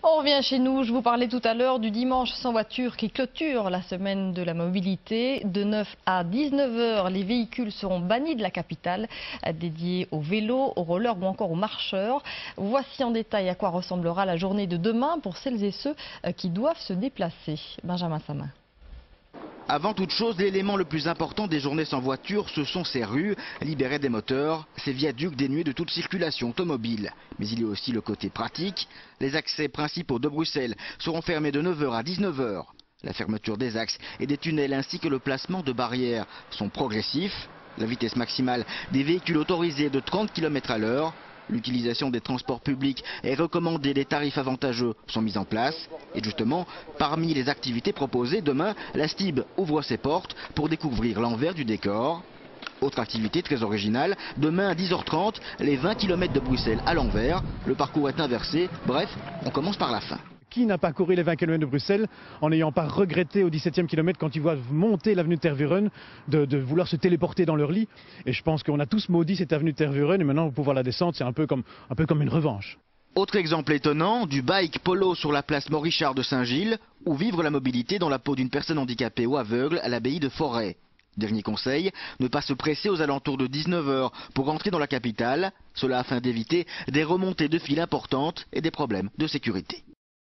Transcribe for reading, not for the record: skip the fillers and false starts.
On revient chez nous, je vous parlais tout à l'heure du dimanche sans voiture qui clôture la semaine de la mobilité. De 9 à 19 heures, les véhicules seront bannis de la capitale, dédiés aux vélos, aux rollers ou encore aux marcheurs. Voici en détail à quoi ressemblera la journée de demain pour celles et ceux qui doivent se déplacer. Benjamin Samin. Avant toute chose, l'élément le plus important des journées sans voiture, ce sont ces rues libérées des moteurs, ces viaducs dénués de toute circulation automobile. Mais il y a aussi le côté pratique. Les accès principaux de Bruxelles seront fermés de 9 h à 19 h. La fermeture des axes et des tunnels ainsi que le placement de barrières sont progressifs. La vitesse maximale des véhicules autorisée est de 30 km à l'heure. L'utilisation des transports publics est recommandée, des tarifs avantageux sont mis en place. Et justement, parmi les activités proposées, demain, la STIB ouvre ses portes pour découvrir l'envers du décor. Autre activité très originale, demain à 10 h 30, les 20 km de Bruxelles à l'envers. Le parcours est inversé, bref, on commence par la fin. Qui n'a pas couru les 20 km de Bruxelles en n'ayant pas regretté au 17e kilomètre quand ils voient monter l'avenue de Tervuren de vouloir se téléporter dans leur lit. Et je pense qu'on a tous maudit cette avenue de Tervuren et maintenant pour pouvoir la descendre, c'est un peu comme une revanche. Autre exemple étonnant, du bike polo sur la place Maurichard de Saint-Gilles ou vivre la mobilité dans la peau d'une personne handicapée ou aveugle à l'abbaye de Forêt. Dernier conseil, ne pas se presser aux alentours de 19 h pour rentrer dans la capitale, cela afin d'éviter des remontées de files importantes et des problèmes de sécurité.